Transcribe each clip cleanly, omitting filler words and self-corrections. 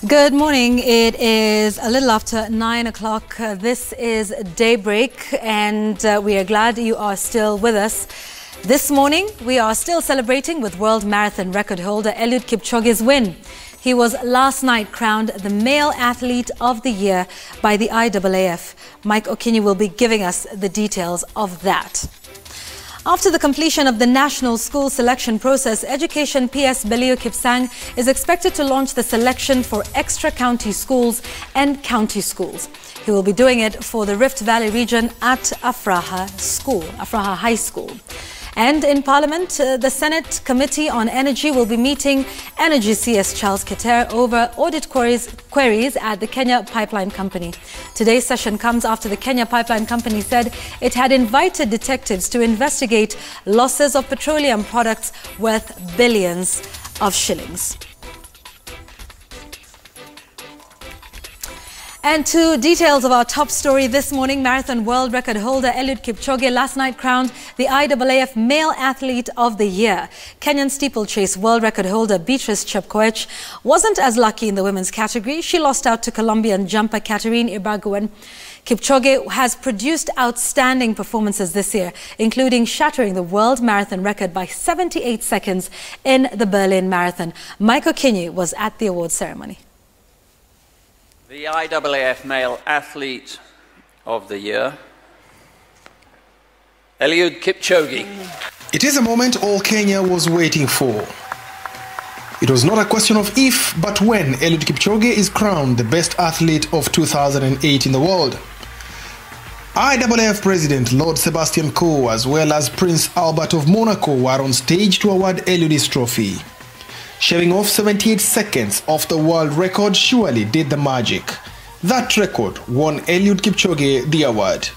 Good morning. It is a little after 9 o'clock. This is Daybreak, and we are glad you are still with us. This morning, we are still celebrating with world marathon record holder Eliud Kipchoge's win. He was last night crowned the Male Athlete of the Year by the IAAF. Mike Okinyi will be giving us the details of that. After the completion of the national school selection process, Education PS Belio Kipsang is expected to launch the selection for extra county schools and county schools. He will be doing it for the Rift Valley region at Afraha High School. And in Parliament, the Senate Committee on Energy will be meeting Energy CS Charles Keter over audit queries at the Kenya Pipeline Company. Today's session comes after the Kenya Pipeline Company said it had invited detectives to investigate losses of petroleum products worth billions of shillings. And to details of our top story this morning, marathon world record holder Eliud Kipchoge last night crowned the IAAF Male Athlete of the Year. Kenyan steeplechase world record holder Beatrice Chepkoech wasn't as lucky in the women's category. She lost out to Colombian jumper Catherine Ibarguen. Kipchoge has produced outstanding performances this year, including shattering the world marathon record by 78 seconds in the Berlin Marathon. Mike Okinyi was at the awards ceremony. The IAAF Male Athlete of the Year, Eliud Kipchoge. It is a moment all Kenya was waiting for. It was not a question of if, but when Eliud Kipchoge is crowned the best athlete of 2008 in the world. IAAF President Lord Sebastian Coe, as well as Prince Albert of Monaco, were on stage to award Eliud his trophy. Shaving off 78 seconds off the world record surely did the magic. That record won Eliud Kipchoge the award.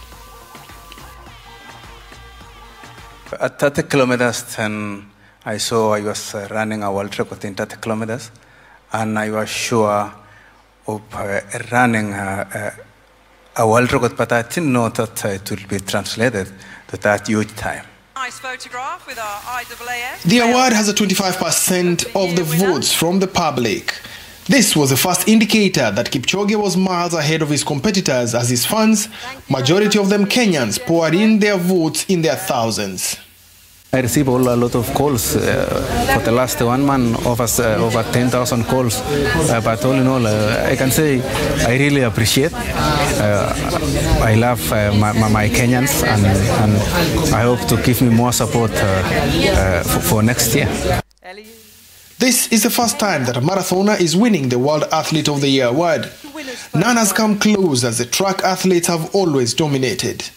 At 30 kilometers, I saw I was running a world record in 30 kilometers, and I was sure of running a world record, but I didn't know that it would be translated to that huge time. Nice photograph with our IAAF. The award has a 25% of the votes from the public. This was the first indicator that Kipchoge was miles ahead of his competitors, as his fans, majority of them Kenyans, poured in their votes in their thousands. I received a lot of calls for the last 1 month, over 10,000 calls. But all in all, I can say I really appreciate. I love my Kenyans, and I hope to give me more support for next year. This is the first time that a marathoner is winning the World Athlete of the Year award. None has come close, as the track athletes have always dominated.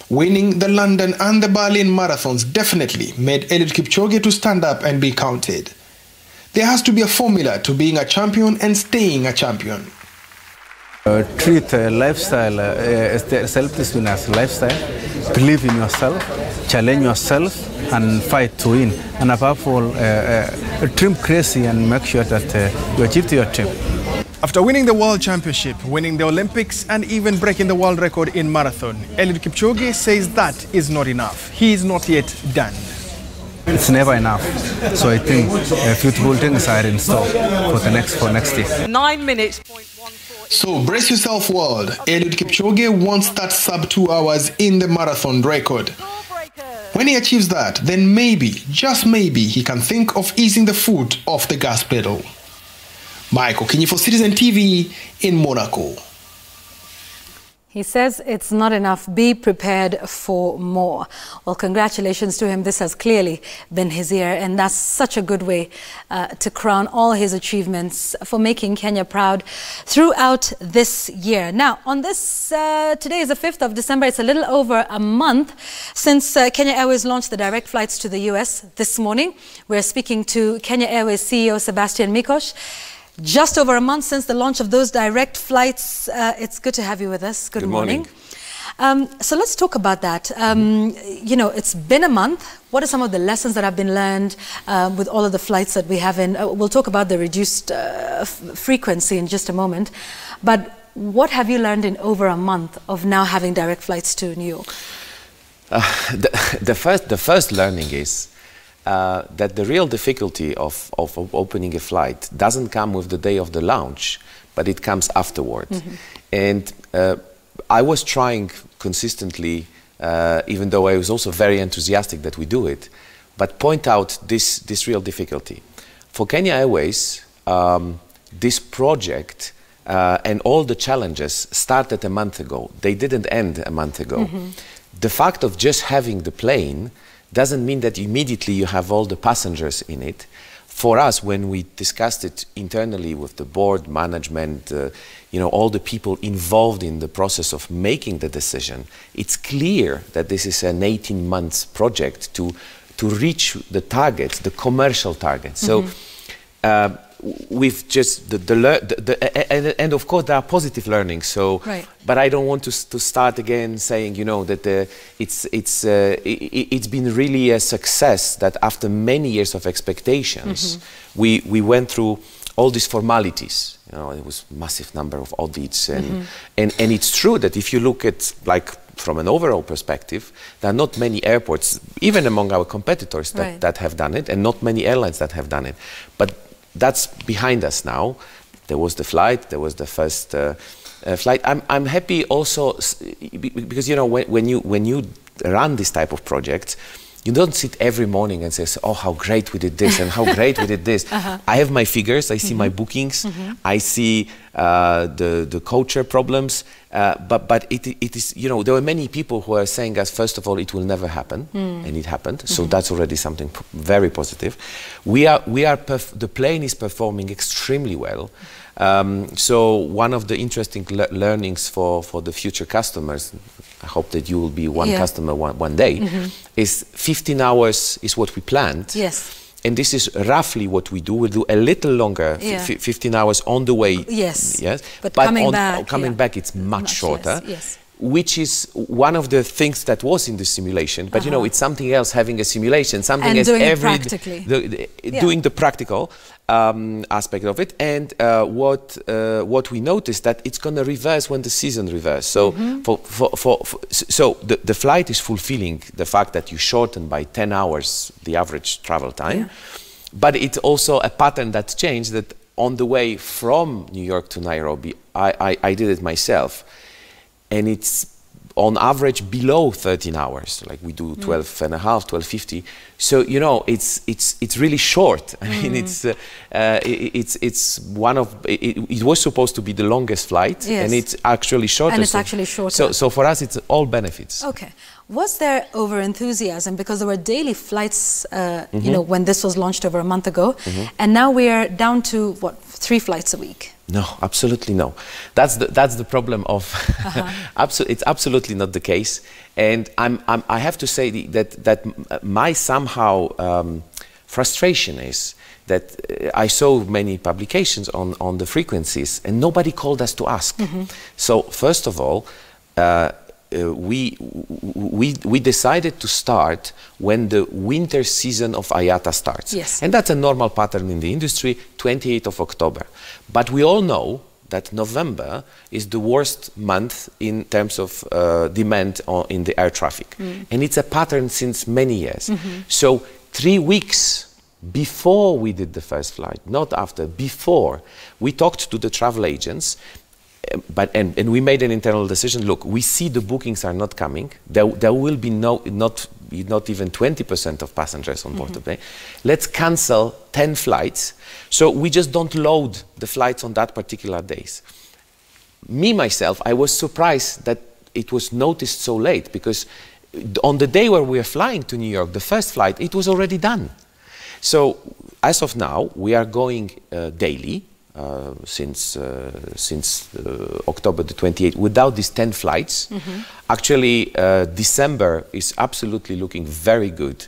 Winning the London and the Berlin marathons definitely made Eliud Kipchoge to stand up and be counted. There has to be a formula to being a champion and staying a champion. Treat lifestyle, self-discipline as lifestyle. Believe in yourself, challenge yourself, and fight to win. And above all, dream crazy and make sure that you achieve your dream. After winning the World Championship, winning the Olympics, and even breaking the world record in marathon, Eliud Kipchoge says that is not enough. He is not yet done. It's never enough. So I think beautiful things are in store for next year. 9 minutes. So brace yourself, world. Eliud Kipchoge wants that sub 2 hours in the marathon record. When he achieves that, then maybe, just maybe, he can think of easing the foot off the gas pedal. Mike Okinyi for Citizen TV in Monaco. He says it's not enough. Be prepared for more. Well, congratulations to him. This has clearly been his year, and that's such a good way to crown all his achievements for making Kenya proud throughout this year. Now, on this, today is the 5th of December. It's a little over a month since Kenya Airways launched the direct flights to the US this morning. We're speaking to Kenya Airways CEO Sebastian Mikosz. Just over a month since the launch of those direct flights. It's good to have you with us. Good morning. So let's talk about that. You know, it's been a month. What are some of the lessons that have been learned with all of the flights that we have in? We'll talk about the reduced frequency in just a moment. But what have you learned in over a month of now having direct flights to New York? The first learning is that the real difficulty of opening a flight doesn't come with the day of the launch, but it comes afterward. And I was trying consistently, even though I was also very enthusiastic that we do it, but point out this real difficulty. For Kenya Airways, this project and all the challenges started a month ago. They didn't end a month ago. The fact of just having the plane doesn't mean that immediately you have all the passengers in it. For us, when we discussed it internally with the board, management, you know, all the people involved in the process of making the decision, it's clear that this is an 18-month project to reach the targets, the commercial targets. So we've just and of course there are positive learnings. So, but I don't want to start again saying, you know, that it's been really a success that after many years of expectations, we went through all these formalities. You know, it was massive number of audits, and it's true that if you look at, like, from an overall perspective, there are not many airports, even among our competitors, that have done it, and not many airlines that have done it. But that's behind us now. There was the flight, there was the first flight. I'm happy also because, you know, when you run this type of project, you don't sit every morning and say, oh, how great we did this and how great we did this. I have my figures, I see my bookings, I see the culture problems, but it is, you know, there were many people who are saying us, first of all, it will never happen, and it happened. So that's already something very positive. The plane is performing extremely well. So one of the interesting learnings for the future customers, I hope that you will be one customer one day, is 15 hours is what we planned. Yes. And this is roughly what we do. We'll do a little longer, 15 hours on the way. Yes. But coming back, it's much shorter. Yes. Which is one of the things that was in the simulation. But you know, it's something else having a simulation, something and as doing every doing the practical aspect of it. And what we noticed that it's going to reverse when the season reverses. So so the flight is fulfilling the fact that you shorten by 10 hours the average travel time. But it's also a pattern that's changed, that on the way from New York to Nairobi, I did it myself. And it's on average below 13 hours, like we do 12 and a half, 12:50. So, you know, it's really short. I mean, it's one of, it was supposed to be the longest flight, and it's actually shorter. And it's actually shorter. So for us, it's all benefits. Okay. Was there over-enthusiasm? Because there were daily flights, you know, when this was launched over a month ago, and now we are down to, what, 3 flights a week? No, absolutely no. That's the problem of. It's absolutely not the case, and I have to say that my somehow frustration is that I saw many publications on the frequencies, and nobody called us to ask. So first of all, we decided to start when the winter season of IATA starts. Yes. And that's a normal pattern in the industry, 28th of October. But we all know that November is the worst month in terms of demand in the air traffic. And it's a pattern since many years. So 3 weeks before we did the first flight, not after, before, we talked to the travel agents. And we made an internal decision. Look, we see the bookings are not coming. There will be not even 20% of passengers on board the plane. Let's cancel 10 flights. So we just don't load the flights on that particular days. Me, myself, I was surprised that it was noticed so late, because on the day where we are flying to New York, the first flight, it was already done. So as of now, we are going daily. Since October the 28th, without these 10 flights. Actually, December is absolutely looking very good.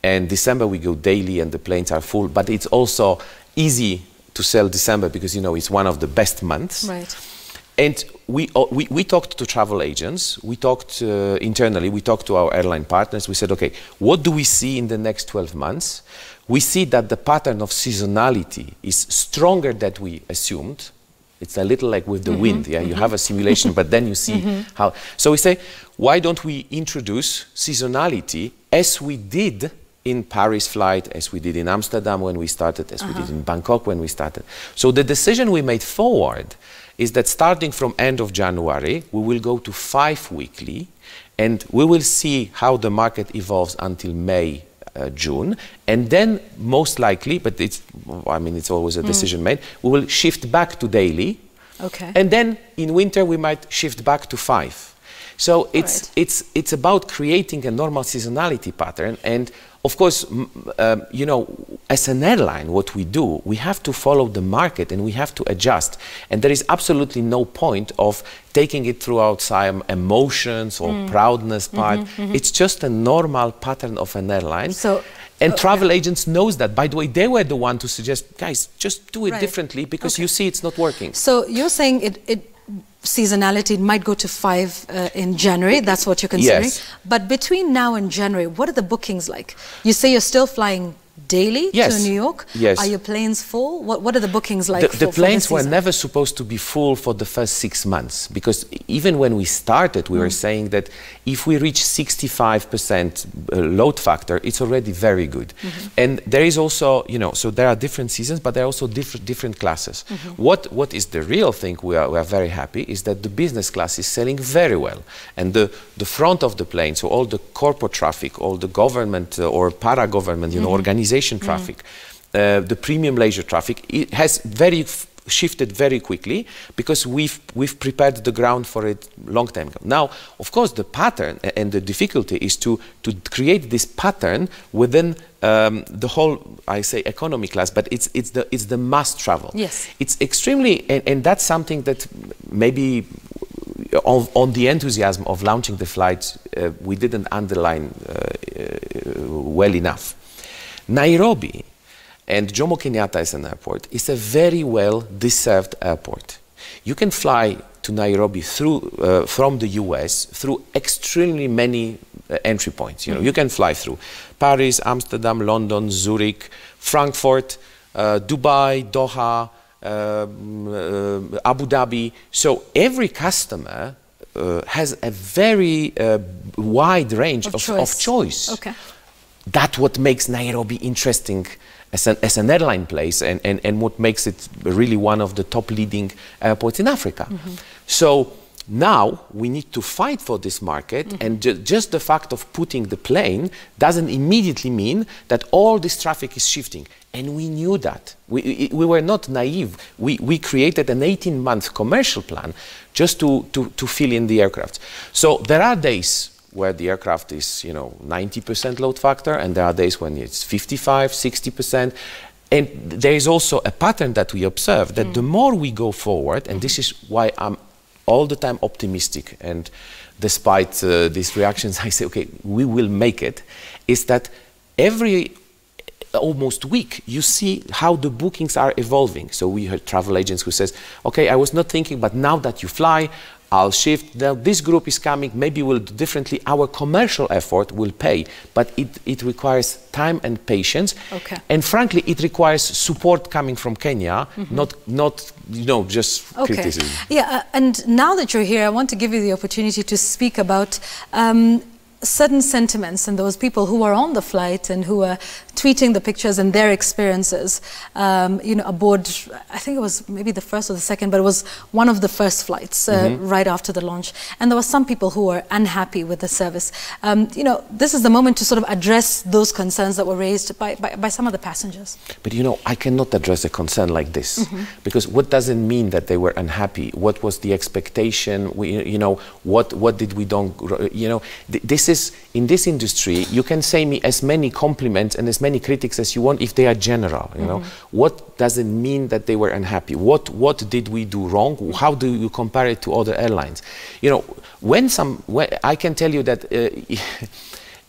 And December we go daily and the planes are full, but it's also easy to sell December because, you know, it's one of the best months. Right. And we talked to travel agents, we talked internally, we talked to our airline partners, we said, okay, what do we see in the next 12 months? We see that the pattern of seasonality is stronger than we assumed. It's a little like with the wind, you have a simulation, but then you see how. So we say, why don't we introduce seasonality as we did in Paris flight as we did in Amsterdam when we started, as we did in Bangkok when we started. So the decision we made forward is that starting from end of January, we will go to 5 weekly, and we will see how the market evolves until May, June, and then most likely, but it's always a decision made, we will shift back to daily, and then in winter we might shift back to 5. So it's about creating a normal seasonality pattern, and of course, you know, as an airline, what we do, we have to follow the market and we have to adjust. And there is absolutely no point of taking it throughout some emotions or proudness part. It's just a normal pattern of an airline. And travel agents knows that. By the way, they were the one to suggest, guys, just do it differently because you see it's not working. So you're saying seasonality might go to 5 in January. That's what you're considering. Yes. But between now and January, what are the bookings like? You say you're still flying daily to New York? Yes. Are your planes full? What are the bookings like? The planes were never supposed to be full for the first 6 months, because even when we started, we were saying that if we reach 65% load factor, it's already very good. And there is also, you know, so there are different seasons, but there are also different classes. What is the real thing we are very happy is that the business class is selling very well. And the front of the plane, so all the corporate traffic, all the government or para-government, you know, organization traffic, the premium leisure traffic, it has shifted very quickly because we've prepared the ground for it long time ago. Now, of course, the pattern and the difficulty is to create this pattern within the whole, I say, economy class, but it's the mass travel. Yes, it's extremely, and that's something that maybe on the enthusiasm of launching the flights we didn't underline well enough. Nairobi and Jomo Kenyatta as an airport is a very well deserved airport. You can fly to Nairobi through from the US through extremely many entry points. You know, you can fly through Paris, Amsterdam, London, Zurich, Frankfurt, Dubai, Doha, Abu Dhabi. So every customer has a very wide range of choice. Okay. That's what makes Nairobi interesting as an airline place, and what makes it really one of the top leading airports in Africa. So now we need to fight for this market, and just the fact of putting the plane doesn't immediately mean that all this traffic is shifting. And we knew that. We were not naive. We created an 18-month commercial plan just to fill in the aircraft. So there are days where the aircraft is, you know, 90% load factor, and there are days when it's 55, 60%. And there is also a pattern that we observe, that the more we go forward, and this is why I'm all the time optimistic, and despite these reactions, I say, okay, we will make it, is that every almost week you see how the bookings are evolving. So we heard travel agents who says, okay, I was not thinking, but now that you fly, I'll shift. Now this group is coming, maybe we'll do differently. Our commercial effort will pay, but it requires time and patience. Okay. And frankly, it requires support coming from Kenya, not you know, just criticism. Yeah, and now that you're here, I want to give you the opportunity to speak about certain sentiments and those people who are on the flight and who are tweeting the pictures and their experiences, you know, aboard, I think it was maybe the first or the second, but it was one of the first flights right after the launch. And there were some people who were unhappy with the service. You know, this is the moment to sort of address those concerns that were raised by some of the passengers. But you know, I cannot address a concern like this, because what does it mean that they were unhappy? What was the expectation? You know, what did we don't, you know, this is, in this industry, you can say me as many compliments and as many critics as you want if they are general, you know. What does it mean that they were unhappy? What did we do wrong? How do you compare it to other airlines? You know, when I can tell you that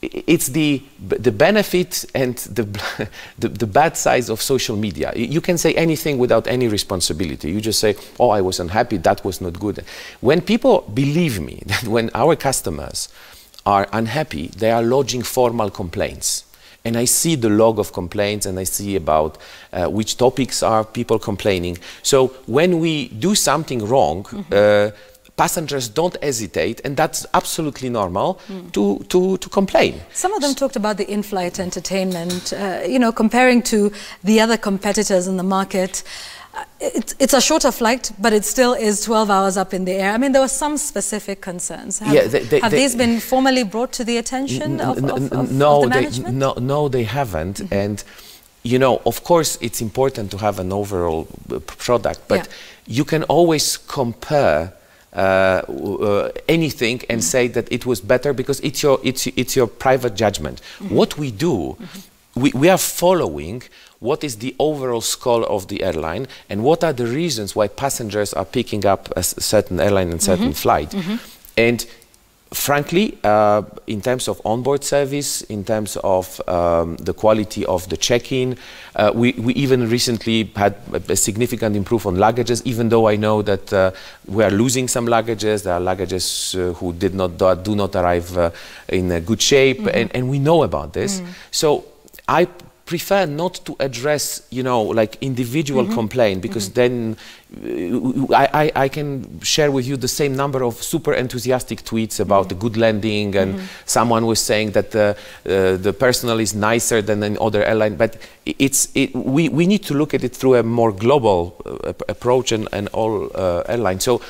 it's the benefit and the bad sides of social media. You can say anything without any responsibility. You just say, oh, I was unhappy, that was not good. When people believe me, that when our customers are unhappy, they are lodging formal complaints. And I see the log of complaints, and I see about which topics are people complaining. So when we do something wrong, passengers don't hesitate, and that's absolutely normal, to complain. Some of them talked about the in-flight entertainment, you know, comparing to the other competitors in the market. It's a shorter flight, but it still is 12 hours up in the air. I mean, there were some specific concerns. Have these been formally brought to the attention of the management? No, they haven't. And, you know, of course, it's important to have an overall product, but you can always compare anything and say that it was better because it's your private judgment. What we do, we are following what is the overall score of the airline and what are the reasons why passengers are picking up a certain airline and certain flight. And frankly, in terms of onboard service, in terms of the quality of the check-in, we even recently had a significant improvement on luggages, even though I know that we are losing some luggages. There are luggages who do not arrive in a good shape, and we know about this. So I prefer not to address, you know, like individual complaint, because then I can share with you the same number of super enthusiastic tweets about the good landing, and someone was saying that the personnel is nicer than an other airline, but we need to look at it through a more global approach and all airlines. So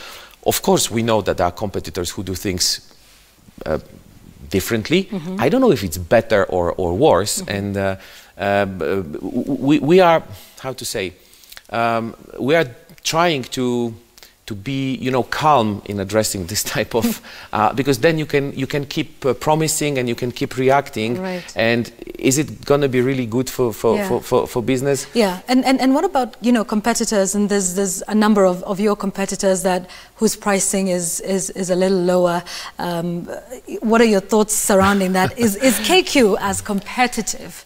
of course we know that there are competitors who do things differently. I don't know if it's better or worse, and we are, how to say, we are trying to be, you know, calm in addressing this type of, because then you can keep promising and you can keep reacting. Right. And is it going to be really good for business? Yeah, and what about, you know, competitors? And there's a number of your competitors whose pricing is a little lower. What are your thoughts surrounding that? Is KQ as competitive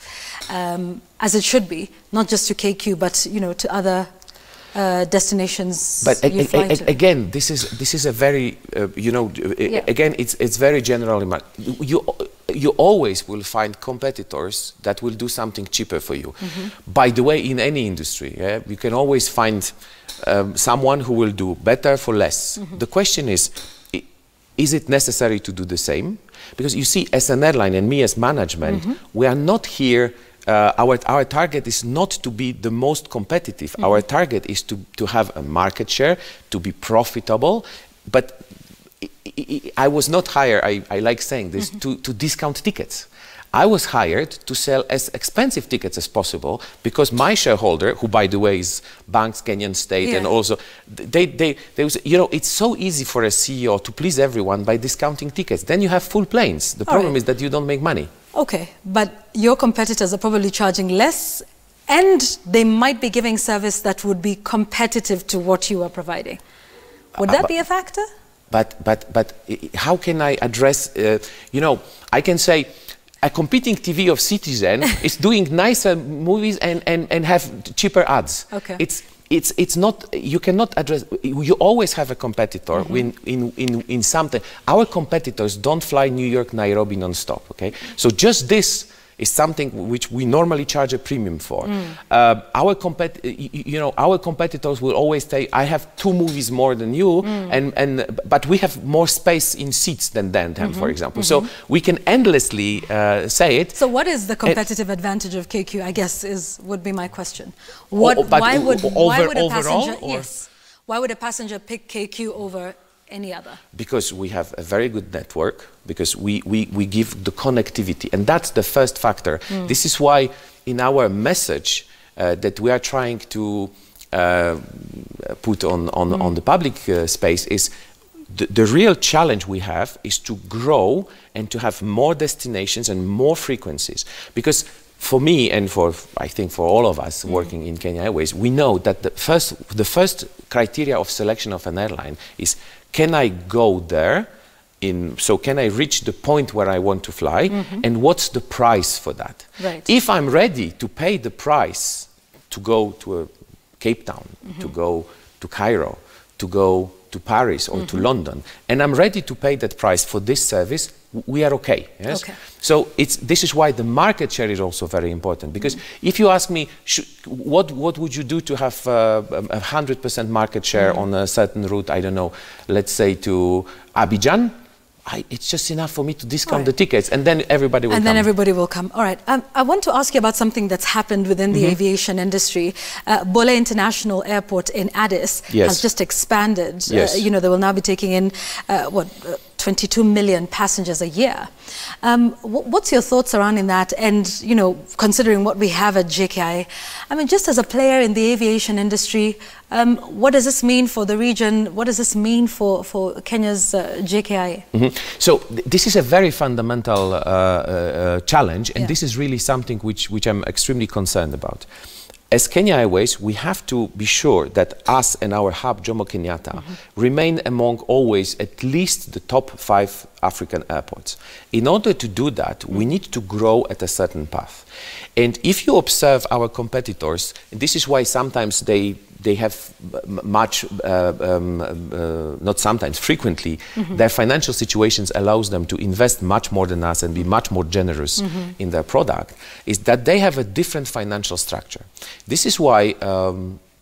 as it should be, not just to KQ, but, you know, to other destinations? But again, this is a very you know, again, it's very general. You always will find competitors that will do something cheaper for you. By the way, in any industry, you can always find someone who will do better for less. The question is it necessary to do the same? Because you see, as an airline and me as management, we are not here. Our target is not to be the most competitive. Our target is to have a market share, to be profitable. But I was not hired, I like saying this, to discount tickets. I was hired to sell as expensive tickets as possible, because my shareholder, who by the way is banks, Kenyan state, and also they was, you know, it's so easy for a CEO to please everyone by discounting tickets. Then you have full planes. The problem is that you don't make money. Okay, but your competitors are probably charging less, and they might be giving service that would be competitive to what you are providing. Would that be a factor? But how can I address, you know, I can say a competing TV of Citizen is doing nicer movies and have cheaper ads. Okay. It's not, you cannot address, you always have a competitor in something. Our competitors don't fly New York, Nairobi non-stop, okay? So just this is something which we normally charge a premium for. Our competitors will always say, I have 2 movies more than you, but we have more space in seats than them, for example. So we can endlessly say it. So what is the competitive advantage of KQ, I guess, would be my question. Why would a passenger pick KQ over any other? Because we have a very good network, because we give the connectivity, and that's the first factor. This is why in our message that we are trying to put on the public space is the real challenge we have is to grow and to have more destinations and more frequencies. Because for me, and I think for all of us working in Kenya Airways, we know that the first criteria of selection of an airline is, can I go there? So can I reach the point where I want to fly? And what's the price for that? Right. If I'm ready to pay the price to go to Cape Town, to go to Cairo, to go to Paris or to London, and I'm ready to pay that price for this service, we are okay. Yes. Okay. So this is why the market share is also very important, because if you ask me, what would you do to have 100% market share on a certain route? I don't know. Let's say to Abidjan. It's just enough for me to discount the tickets, and then everybody will come. And then everybody will come. All right. I want to ask you about something that's happened within the aviation industry. Bole International Airport in Addis has just expanded. Yes. You know, they will now be taking in, 22 million passengers a year. What's your thoughts surrounding that? And, you know, considering what we have at JKI, I mean, just as a player in the aviation industry, what does this mean for the region? What does this mean for Kenya's JKI? So this is a very fundamental challenge, and this is really something which I'm extremely concerned about. As Kenya Airways, we have to be sure that us and our hub, Jomo Kenyatta, remain among always at least the top 5 African airports. In order to do that, we need to grow at a certain path. And if you observe our competitors, and this is why sometimes they have much, not sometimes, frequently, their financial situations allows them to invest much more than us and be much more generous in their product, is that they have a different financial structure. This is why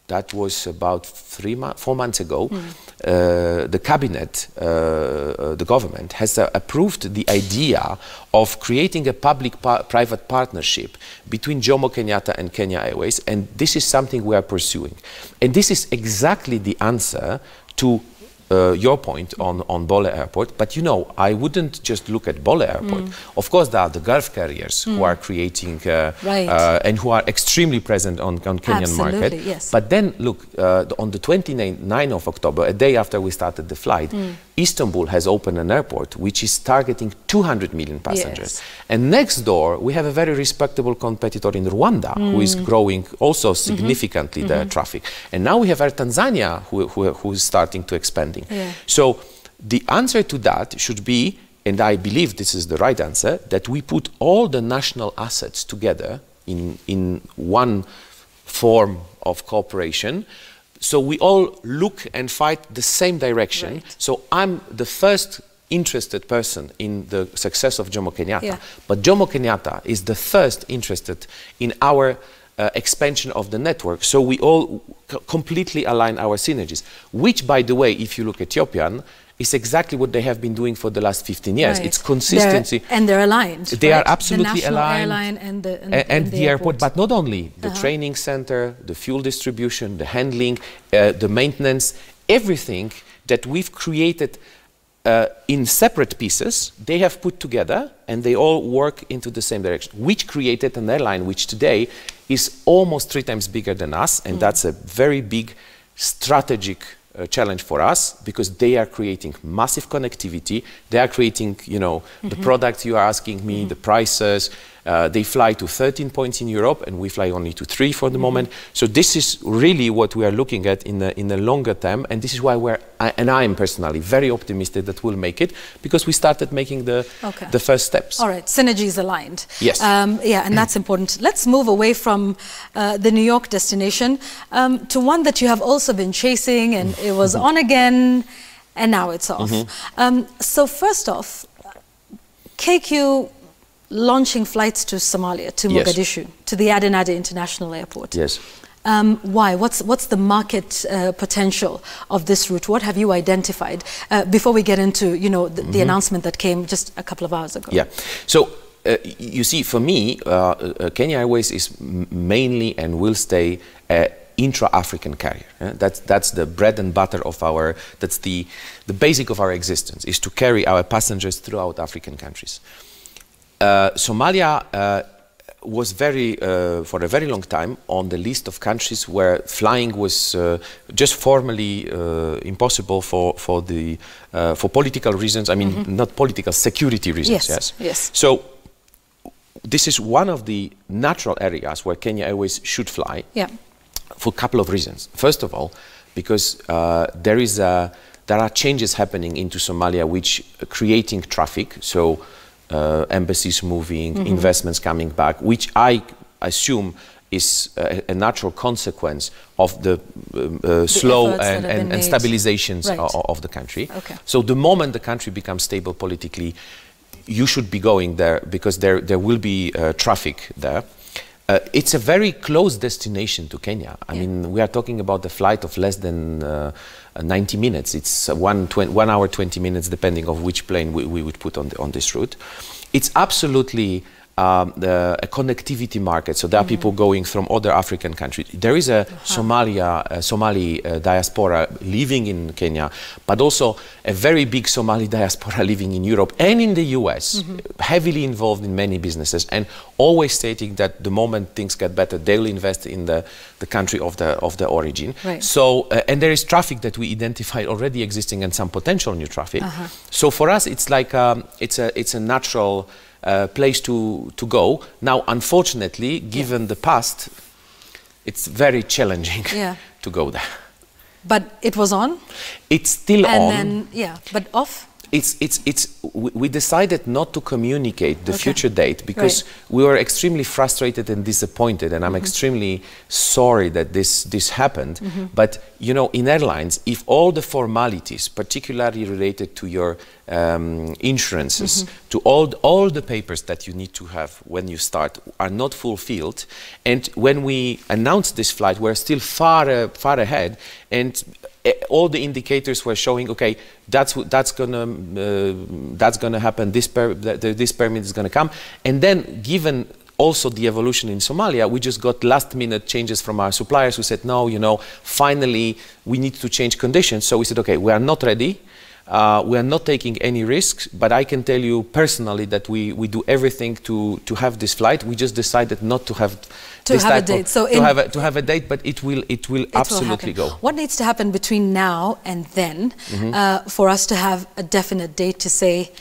that was about 4 months ago, the cabinet, the government, has approved the idea of creating a public-private partnership between Jomo Kenyatta and Kenya Airways, and this is something we are pursuing. And this is exactly the answer to your point on Bole Airport, but you know, I wouldn't just look at Bole Airport. Of course, there are the Gulf carriers who are creating and who are extremely present on Kenyan market. Yes. But then look, on the 29th of October, a day after we started the flight, Istanbul has opened an airport which is targeting 200 million passengers. And next door, we have a very respectable competitor in Rwanda who is growing also significantly the traffic. And now we have Air Tanzania who is starting to expanding. So the answer to that should be, and I believe this is the right answer, that we put all the national assets together in one form of cooperation. So we all look and fight the same direction. So I'm the first interested person in the success of Jomo Kenyatta, but Jomo Kenyatta is the first interested in our expansion of the network. So we all completely align our synergies, which, by the way, if you look Ethiopian, is exactly what they have been doing for the last 15 years. It's consistency. They're aligned. They are absolutely the national aligned. Airline and the airport, but not only. The training center, the fuel distribution, the handling, the maintenance, everything that we've created in separate pieces, they have put together, and they all work into the same direction, which created an airline which today is almost 3 times bigger than us, and that's a very big strategic challenge for us, because they are creating massive connectivity. They are creating, you know, the products you are asking me, the prices. They fly to 13 points in Europe, and we fly only to 3 for the moment. So this is really what we are looking at in the longer term, and this is why I am personally very optimistic that we'll make it, because we started making the first steps. All right, synergies aligned. Yes. Yeah, and that's important. Let's move away from the New York destination to one that you have also been chasing, and it was on again, and now it's off. So first off, KQ launching flights to Somalia, to Mogadishu, to the Aden International Airport. Yes. Why? What's the market potential of this route? What have you identified before we get into, you know, the announcement that came just a couple of hours ago? Yeah. So you see, for me, Kenya Airways is mainly and will stay intra-African carrier. That's the bread and butter of our. That's the basic of our existence, is to carry our passengers throughout African countries. Somalia was for a very long time on the list of countries where flying was just formally impossible for political reasons. I mean, not political, security reasons. Yes. So this is one of the natural areas where Kenya Airways should fly. For a couple of reasons. First of all, because there are changes happening into Somalia which are creating traffic. So embassies moving, investments coming back, which I assume is a natural consequence of the slow and stabilizations of the country. So the moment the country becomes stable politically, you should be going there because there will be traffic there. It's a very close destination to Kenya. I mean, we are talking about a flight of less than 90 minutes. It's 1 hour, 20 minutes, depending on which plane we would put on this route. It's absolutely a connectivity market, so there are people going from other African countries. There is a Somali diaspora living in Kenya, but also a very big Somali diaspora living in Europe and in the US, heavily involved in many businesses, and always stating that the moment things get better, they'll invest in the country of the origin. Right. So, and there is traffic that we identified already existing and some potential new traffic. So for us, it's like it's a natural place to go. Now, unfortunately, given the past, it's very challenging to go there. But it was on? It's still on. And then, but off? We decided not to communicate the future date because we were extremely frustrated and disappointed, and I'm extremely sorry that this happened. But you know, in airlines, if all the formalities, particularly related to your insurances, to all the papers that you need to have when you start, are not fulfilled, and when we announced this flight, we're still far ahead, and all the indicators were showing, okay, that's gonna happen. This permit is gonna come, and then given also the evolution in Somalia, we just got last-minute changes from our suppliers who said, no, you know, finally we need to change conditions. So we said, okay, we are not ready. We are not taking any risks, but I can tell you personally that we do everything to have this flight. We just decided not to have a date. So to have a date, but it will absolutely go. What needs to happen between now and then for us to have a definite date to say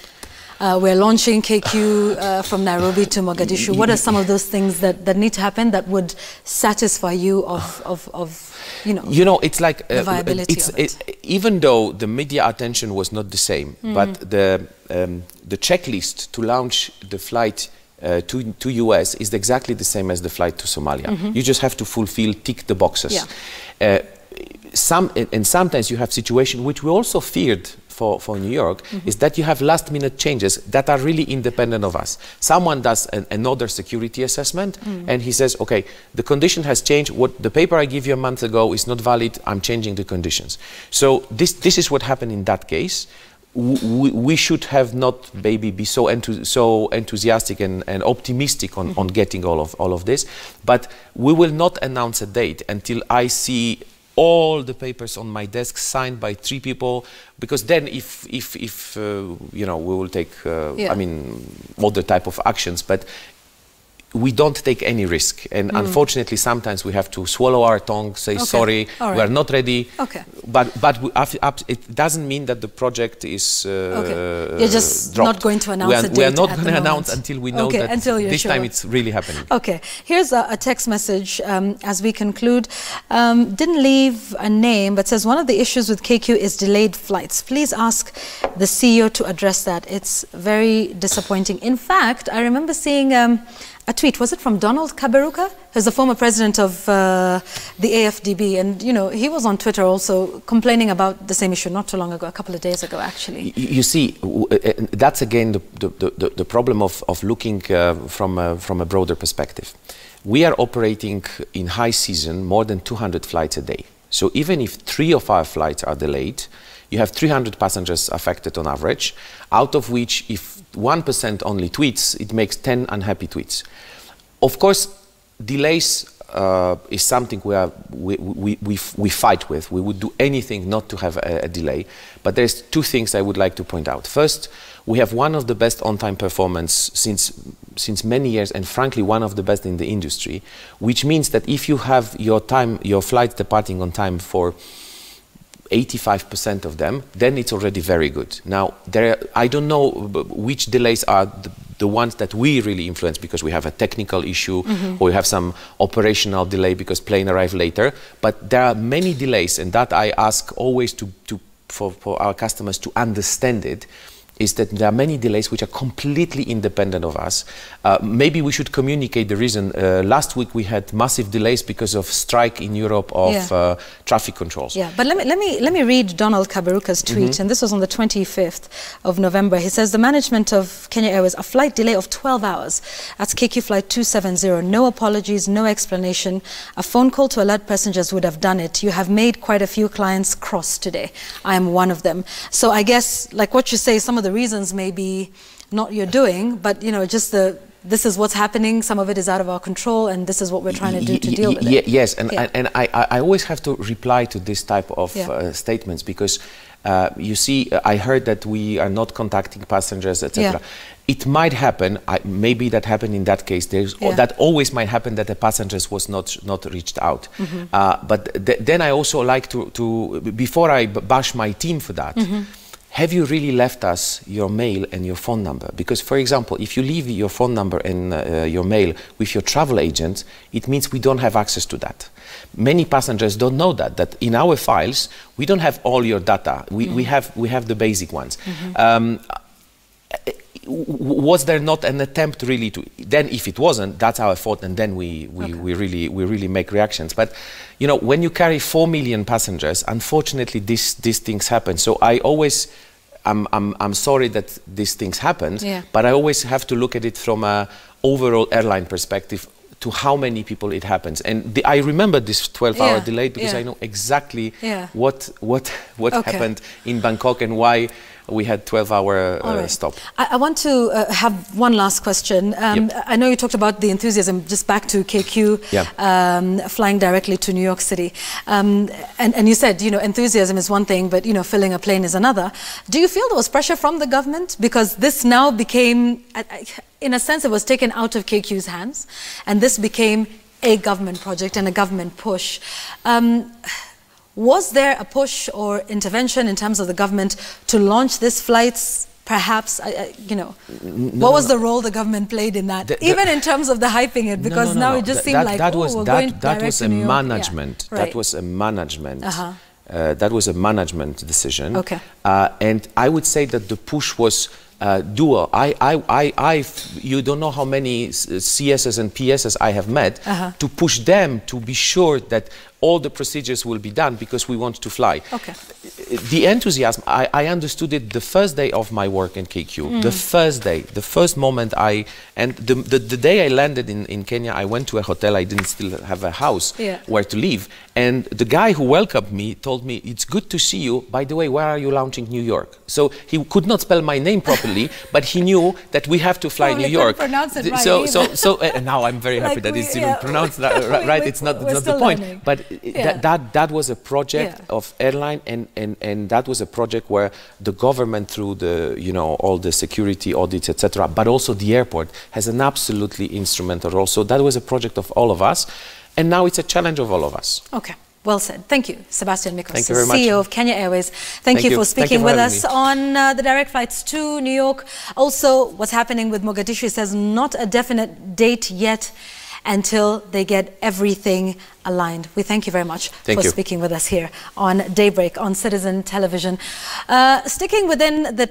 we're launching KQ from Nairobi to Mogadishu? What are some of those things that need to happen that would satisfy you of you know, it's like the viability of it. Even though the media attention was not the same, but the checklist to launch the flight to US is exactly the same as the flight to Somalia. You just have to tick the boxes. Sometimes you have situations which we also feared for New York, is that you have last-minute changes that are really independent of us. Someone does another security assessment, and he says, okay, the condition has changed. What the paper I gave you a month ago is not valid. I'm changing the conditions. So this is what happened in that case. We should have not maybe be so enthusiastic and optimistic on getting all of this, but we will not announce a date until I see all the papers on my desk signed by 3 people, because then if you know, we will take I mean, other type of actions, but we don't take any risk, and unfortunately sometimes we have to swallow our tongue, say sorry, we are not ready. But it doesn't mean that the project is you're just dropped. not going to announce a date. We are not going to announce until we know that this time it's really happening. Okay, here's a text message as we conclude. Didn't leave a name, but says one of the issues with KQ is delayed flights. Please ask the CEO to address that. It's very disappointing. In fact, I remember seeing a tweet, was it from Donald Kaberuka, who's the former president of the AFDB, and you know, he was on Twitter also complaining about the same issue not too long ago, a couple of days ago actually. You see, that's again the problem of looking from a broader perspective. We are operating in high season more than 200 flights a day. So even if 3 of our flights are delayed, you have 300 passengers affected on average, out of which if 1% only tweets, it makes 10 unhappy tweets. Of course, delays is something we fight with. We would do anything not to have a delay. But there's 2 things I would like to point out. First, we have one of the best on-time performance since many years, and frankly one of the best in the industry, which means that if you have your flights departing on time for 85% of them, then it's already very good. Now, I don't know which delays are the ones that we really influence because we have a technical issue or we have some operational delay because plane arrived later, but there are many delays, and that I ask always for our customers to understand it. is that there are many delays which are completely independent of us. Maybe we should communicate the reason. Last week we had massive delays because of strike in Europe of traffic controls. Yeah, but let me read Donald Kaberuka's tweet, and this was on the 25th of November. He says, the management of Kenya Airways, a flight delay of 12 hours. That's KQ flight 270. No apologies, no explanation. A phone call to alert passengers would have done it. You have made quite a few clients cross today. I am one of them. So I guess, like what you say, some of the reasons may be not your doing, but you know, just this is what's happening. Some of it is out of our control, and this is what we're trying to do to deal with it. Yes, and I always have to reply to this type of statements, because you see, I heard that we are not contacting passengers, etc. It might happen. Maybe that happened in that case. That always might happen, that the passengers was not reached out. But then I also like to before I bash my team for that. Have you really left us your mail and your phone number? Because, for example, if you leave your phone number and your mail with your travel agent, it means we don't have access to that. Many passengers don't know that in our files, we don't have all your data. We have the basic ones. Was there not an attempt really to? Then, if it wasn't, that's our fault, and then we really make reactions. But you know, when you carry 4 million passengers, unfortunately, these things happen. So I always, I'm sorry that these things happened, but I always have to look at it from a overall airline perspective, to how many people it happens. And I remember this 12-hour delay, because I know exactly what happened in Bangkok and why we had 12-hour stop. I want to have one last question. I know you talked about the enthusiasm, just back to KQ, flying directly to New York City. And you said, you know, enthusiasm is one thing, but, you know, filling a plane is another. Do you feel there was pressure from the government? Because this now became, in a sense, it was taken out of KQ's hands, and this became a government project and a government push. Was there a push or intervention in terms of the government to launch these flights? Perhaps, you know, what was the role the government played in that? Even in terms of the hyping it, because now it just seemed like, that we're going direct to New York. Management. That was a management. That was a management decision. Okay. And I would say that the push was dual. You don't know how many CSs and PSs I have met to push them to be sure that all the procedures will be done, because we want to fly. Okay. The enthusiasm, I understood it the first day of my work in KQ. The first day, the first moment the day I landed in Kenya, I went to a hotel. I didn't still have a house where to live. And the guy who welcomed me told me, it's good to see you. By the way, where are you launching New York? So he could not spell my name properly, but he knew that we have to fly New York. Pronounce it right and now I'm very happy that it's even pronounced right. It's not the point. Learning. But that was a project of airline, and that was a project where the government, through the, you know, all the security audits, etc., but also the airport, has an absolutely instrumental role. So that was a project of all of us, and now it's a challenge of all of us. Okay. Well said. Thank you, Sebastian Mikosz, Thank you very much. CEO of Kenya Airways. Thank you for speaking with us on the direct flights to New York. Also, what's happening with Mogadishu says not a definite date yet until they get everything aligned. We thank you very much for speaking with us here on Daybreak on Citizen Television. Sticking within the